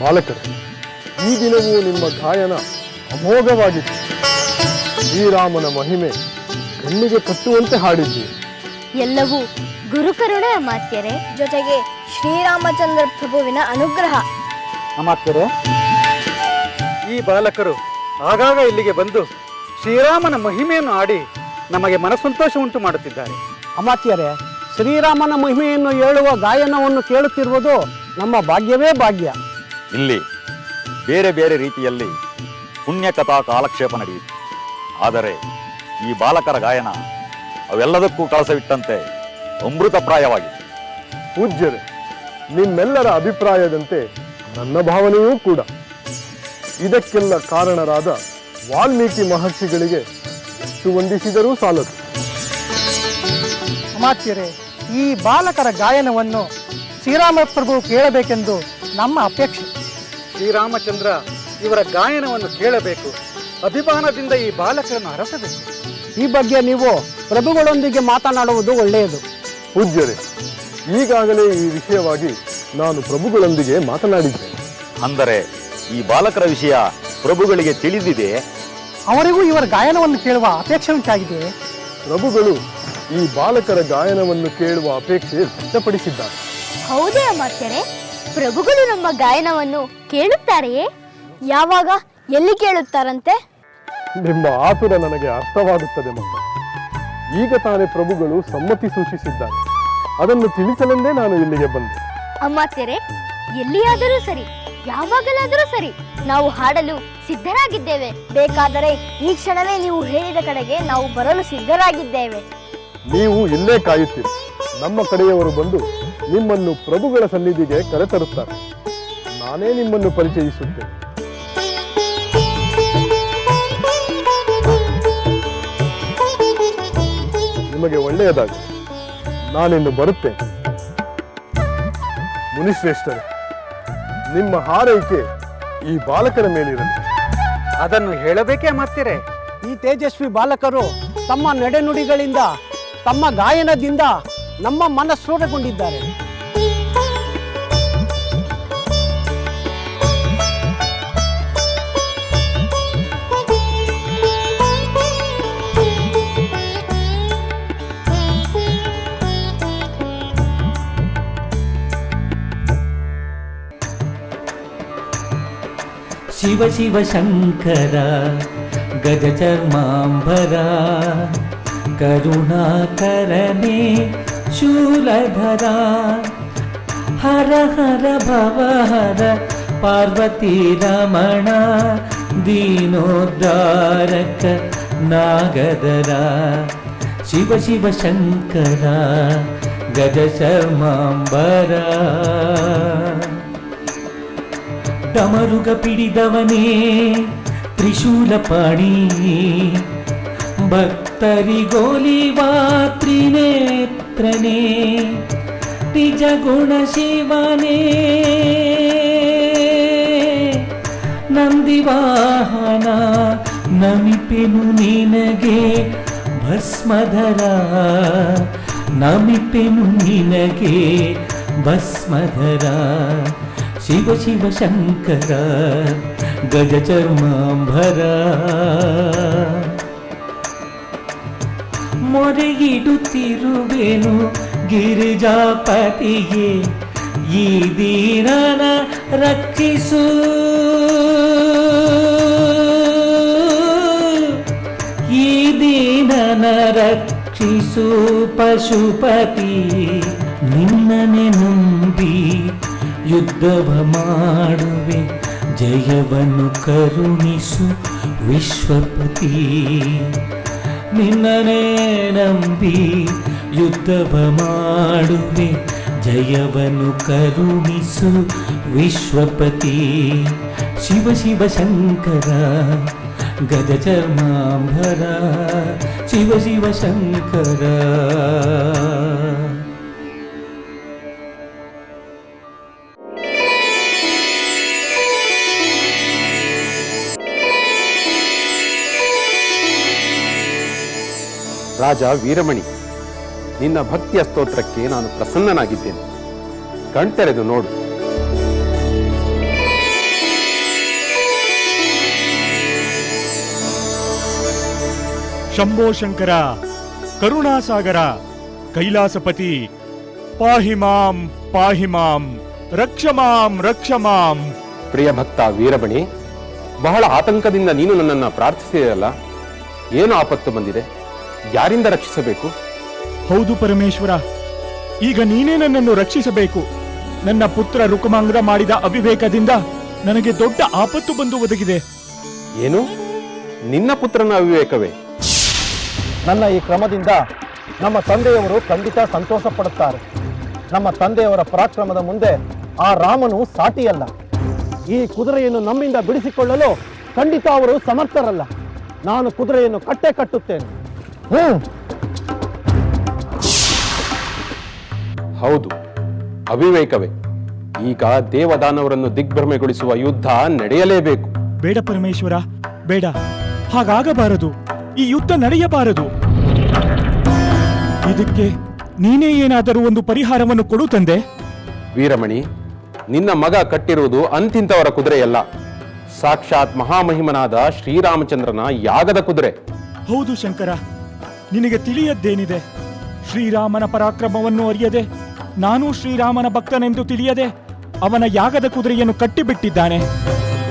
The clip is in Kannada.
ಬಾಲಕರೇ, ಈ ದಿನವೂ ನಿಮ್ಮ ಗಾಯನ ಅಮೋಘವಾಗಿತ್ತು. ಶ್ರೀರಾಮನ ಮಹಿಮೆ ಕಣ್ಣಿಗೆ ಕಟ್ಟುವಂತೆ ಹಾಡಿದ್ದೀರಿ. ಎಲ್ಲವೂ ಗುರುಕರುಣೆ ಅಮಾತ್ಯರೇ, ಜೊತೆಗೆ ಶ್ರೀರಾಮಚಂದ್ರ ಪ್ರಭುವಿನ ಅನುಗ್ರಹ. ಅಮಾತ್ಯರೇ, ಈ ಬಾಲಕರು ಆಗಾಗ ಇಲ್ಲಿಗೆ ಬಂದು ಶ್ರೀರಾಮನ ಮಹಿಮೆಯನ್ನು ಆಡಿ ನಮಗೆ ಮನಸ್ಸಂತೋಷ ಉಂಟು ಮಾಡುತ್ತಿದ್ದಾರೆ. ಅಮಾತ್ಯರೇ, ಶ್ರೀರಾಮನ ಮಹಿಮೆಯನ್ನು ಹೇಳುವ ಗಾಯನವನ್ನು ಕೇಳುತ್ತಿರುವುದು ನಮ್ಮ ಭಾಗ್ಯವೇ ಭಾಗ್ಯ. ಇಲ್ಲಿ ಬೇರೆ ಬೇರೆ ರೀತಿಯಲ್ಲಿ ಪುಣ್ಯಕಥಾ ಕಾಲಕ್ಷೇಪ ನಡೆಯಿತು. ಆದರೆ ಈ ಬಾಲಕರ ಗಾಯನ ಅವೆಲ್ಲದಕ್ಕೂ ಕಳಸವಿಟ್ಟಂತೆ ಅಮೃತಪ್ರಾಯವಾಗಿದೆ. ಪೂಜ್ಯರೇ, ನಿಮ್ಮೆಲ್ಲರ ಅಭಿಪ್ರಾಯದಂತೆ ನನ್ನ ಭಾವನೆಯೂ ಕೂಡ. ಇದಕ್ಕೆಲ್ಲ ಕಾರಣರಾದ ವಾಲ್ಮೀಕಿ ಮಹರ್ಷಿಗಳಿಗೆ ಎಷ್ಟು ವಂದಿಸಿದರೂ ಸಾಲದು. ಅಮಾತ್ಯರೇ, ಈ ಬಾಲಕರ ಗಾಯನವನ್ನು ಶ್ರೀರಾಮ ಪ್ರಭು ಕೇಳಬೇಕೆಂದು ನಮ್ಮ ಅಪೇಕ್ಷೆ. ಶ್ರೀರಾಮಚಂದ್ರ ಇವರ ಗಾಯನವನ್ನು ಕೇಳಬೇಕು, ಅಭಿಮಾನದಿಂದ ಈ ಬಾಲಕರನ್ನು ಹರಸಬೇಕು. ಈ ಬಗ್ಗೆ ನೀವು ಪ್ರಭುಗಳೊಂದಿಗೆ ಮಾತನಾಡುವುದು ಒಳ್ಳೆಯದು. ಪೂಜ್ಯರೇ, ಈಗಾಗಲೇ ಈ ವಿಷಯವಾಗಿ ನಾನು ಪ್ರಭುಗಳೊಂದಿಗೆ ಮಾತನಾಡಿದ್ದೆ. ಅಂದರೆ ಈ ಬಾಲಕರ ವಿಷಯ ಪ್ರಭುಗಳಿಗೆ ತಿಳಿದಿದೆ. ಅವರಿಗೂ ಇವರ ಗಾಯನವನ್ನು ಕೇಳುವ ಅಪೇಕ್ಷೆ ಉಂಟಾಗಿದೆ. ಪ್ರಭುಗಳು ಈ ಬಾಲಕರ ಗಾಯನವನ್ನು ಕೇಳುವ ಅಪೇಕ್ಷೆ ವ್ಯಕ್ತಪಡಿಸಿದ್ದಾರೆ. ಹೌದೇ ಅಮಾತ್ಯರೇ? ಪ್ರಭುಗಳು ನಮ್ಮ ಗಾಯನವನ್ನು ಕೇಳುತ್ತಾರೆಯೇ? ಯಾವಾಗ, ಎಲ್ಲಿ ಕೇಳುತ್ತಾರಂತೆ? ನಿಮ್ಮ ಆತುರ ನನಗೆ ಅರ್ಥವಾಗುತ್ತದೆ ಮಕ್ಕಳು. ಈಗ ತಾನೇ ಪ್ರಭುಗಳು ಸಮ್ಮತಿ ಸೂಚಿಸಿದ್ದಾರೆ. ಅದನ್ನು ತಿಳಿಸಲೆಂದೇ ನಾನು ಇಲ್ಲಿಗೆ ಬಂದೆ. ಅಮಾತ್ಯರೇ, ಎಲ್ಲಿಯಾದರೂ ಸರಿ, ಯಾವಾಗಲಾದರೂ ಸರಿ, ನಾವು ಹಾಡಲು ಸಿದ್ಧರಾಗಿದ್ದೇವೆ. ಬೇಕಾದರೆ ಈ ಕ್ಷಣವೇ ನೀವು ಹೇಳಿದ ಕಡೆಗೆ ನಾವು ಬರಲು ಸಿದ್ಧರಾಗಿದ್ದೇವೆ. ನೀವು ಇಲ್ಲೇ ಕಾಯುತ್ತೀರಿ. ನಮ್ಮ ಕಡೆಯವರು ಬಂದು ನಿಮ್ಮನ್ನು ಪ್ರಭುಗಳ ಸನ್ನಿಧಿಗೆ ಕರೆತರುತ್ತಾರೆ. ನಾನೇ ನಿಮ್ಮನ್ನು ಪರಿಚಯಿಸುತ್ತೇನೆ. ನಿಮಗೆ ಒಳ್ಳೆಯದಾಗಲಿ. ನಾನಿನ್ನು ಬರುತ್ತೇನೆ. ಮುನಿಶ್ರೇಷ್ಠರೇ, ನಿಮ್ಮ ಹಾರೈಕೆ ಈ ಬಾಲಕರ ಮೇಲಿರಲಿ. ಅದನ್ನು ಹೇಳಬೇಕೇ ಅಮಾತ್ಯರೇ? ಈ ತೇಜಸ್ವಿ ಬಾಲಕರು ತಮ್ಮ ನಡೆನುಡಿಗಳಿಂದ, ತಮ್ಮ ಗಾಯನದಿಂದ ನಮ್ಮ ಮನಸ್ಸೂರೆಗೊಂಡಿದ್ದಾರೆ. ಶಿವ ಶಿವ ಶಂಕರ ಗಜಚರ್ಮಾಂಬರ ಕರುಣಾಕರನೇ ಶೂಲಧರ ಹರ ಹರ ಭವಹರ ಪಾರ್ವತಿ ರಮಣ ದೀನೋದ್ಧಾರಕ ನಾಗದರ ಶಿವ ಶಿವ ಶಂಕರ ಗಜಚರ್ಮಾಂಬರ ಡಮರುಗ ಪಿಡಿದವನೇ ತ್ರಿಶೂಲಪಾಣಿ ಭಕ್ತರಿಗೋಲಿವಾ ತ್ರಿನೇತ್ರನೇ ನಿಜ ಗುಣ ಶಿವನೇ ನಂದಿವಾಹನ ನಮಿಪೆನು ನಿನಗೆ ಭಸ್ಮಧರ ನಮಿಪೆನು ನಿನಗೆ ಭಸ್ಮಧರ ಶಿವ ಶಿವ ಶಂಕರ ಗಜಚರ್ಮಾಂಬರ ಮೊರೆಯಿಡುತ್ತಿರುವೆನು ಗಿರಿಜಾಪತಿಗೆ ಈ ದೀನನ ರಕ್ಷಿಸು ಈ ದೀನನ ರಕ್ಷಿಸು ಪಶುಪತಿ ನಿನ್ನನೆ ನಂಬಿ ಯುದ್ಧವ ಮಾಡುವೆ ಜಯವನ್ನು ಕರುಣಿಸು ವಿಶ್ವಪತಿ ನಿನ್ನನೇ ನಂಬಿ ಯುದ್ಧವ ಮಾಡುವೆ ಜಯವನ್ನು ಕರುಣಿಸು ವಿಶ್ವಪತಿ ಶಿವ ಶಿವ ಶಂಕರ ಗಜಚರ್ಮಾಂಬರ ಶಿವ ಶಿವ ಶಂಕರ. ರಾಜ ವೀರಮಣಿ, ನಿನ್ನ ಭಕ್ತಿಯ ಸ್ತೋತ್ರಕ್ಕೆ ನಾನು ಪ್ರಸನ್ನನಾಗಿದ್ದೇನೆ. ಕಣ್ತೆರೆದು ನೋಡು. ಶಂಭೋ ಶಂಕರ, ಕರುಣಾಸಾಗರ, ಕೈಲಾಸಪತಿ, ಪಾಹಿ ಮಾಂ ಪಾಹಿ ಮಾಂ, ರಕ್ಷ ಮಾಂ ರಕ್ಷ ಮಾಂ. ಪ್ರಿಯ ಭಕ್ತ ವೀರಮಣಿ, ಬಹಳ ಆತಂಕದಿಂದ ನೀನು ನನ್ನನ್ನು ಪ್ರಾರ್ಥಿಸಿದೆಯಲ್ಲ, ಏನು ಆಪತ್ತು ಬಂದಿದೆ? ಯಾರಿಂದ ರಕ್ಷಿಸಬೇಕು? ಹೌದು ಪರಮೇಶ್ವರ, ಈಗ ನೀನೇ ನನ್ನನ್ನು ರಕ್ಷಿಸಬೇಕು. ನನ್ನ ಪುತ್ರ ರುಕಮಾಂಗ್ರ ಮಾಡಿದ ಅವಿವೇಕದಿಂದ ನನಗೆ ದೊಡ್ಡ ಆಪತ್ತು ಬಂದು ಒದಗಿದೆ. ಏನು? ನಿನ್ನ ಪುತ್ರನ ಅವಿವೇಕವೇ? ನನ್ನ ಈ ಕ್ರಮದಿಂದ ನಮ್ಮ ತಂದೆಯವರು ಖಂಡಿತ ಸಂತೋಷ ಪಡುತ್ತಾರೆ. ನಮ್ಮ ತಂದೆಯವರ ಪರಾಕ್ರಮದ ಮುಂದೆ ಆ ರಾಮನು ಸಾಟಿಯಲ್ಲ. ಈ ಕುದುರೆಯನ್ನು ನಮ್ಮಿಂದ ಬಿಡಿಸಿಕೊಳ್ಳಲು ಖಂಡಿತ ಅವರು ಸಮರ್ಥರಲ್ಲ. ನಾನು ಕುದುರೆಯನ್ನು ಕಟ್ಟೆ ಕಟ್ಟುತ್ತೇನೆ. ಹೌದು, ಅವಿವೇಕವೇ. ಈಗ ದೇವದಾನವರನ್ನು ದಿಗ್ಭ್ರಮೆಗೊಳಿಸುವ ಯುದ್ಧ ನಡೆಯಲೇಬೇಕು. ಬೇಡ ಪರಮೇಶ್ವರ, ಬೇಡ, ಹಾಗಾಗಬಾರದು. ಈ ಯುದ್ಧ ನಡೆಯಬಾರದು. ಇದಕ್ಕೆ ನೀನೇ ಏನಾದರೂ ಒಂದು ಪರಿಹಾರವನ್ನು ಕೊಡು ತಂದೆ. ವೀರಮಣಿ, ನಿನ್ನ ಮಗ ಕಟ್ಟಿರುವುದು ಅಂತಿಂತವರ ಕುದುರೆಯಲ್ಲ, ಸಾಕ್ಷಾತ್ ಮಹಾಮಹಿಮನಾದ ಶ್ರೀರಾಮಚಂದ್ರನ ಯಾಗದ ಕುದುರೆ. ಹೌದು ಶಂಕರ, ನಿನಗೆ ತಿಳಿಯದ್ದೇನಿದೆ? ಶ್ರೀರಾಮನ ಪರಾಕ್ರಮವನ್ನು ಅರಿಯದೆ, ನಾನು ಶ್ರೀರಾಮನ ಭಕ್ತನೆಂದು ತಿಳಿಯದೆ ಅವನ ಯಾಗದ ಕುದುರೆಯನ್ನು ಕಟ್ಟಿಬಿಟ್ಟಿದ್ದಾನೆ.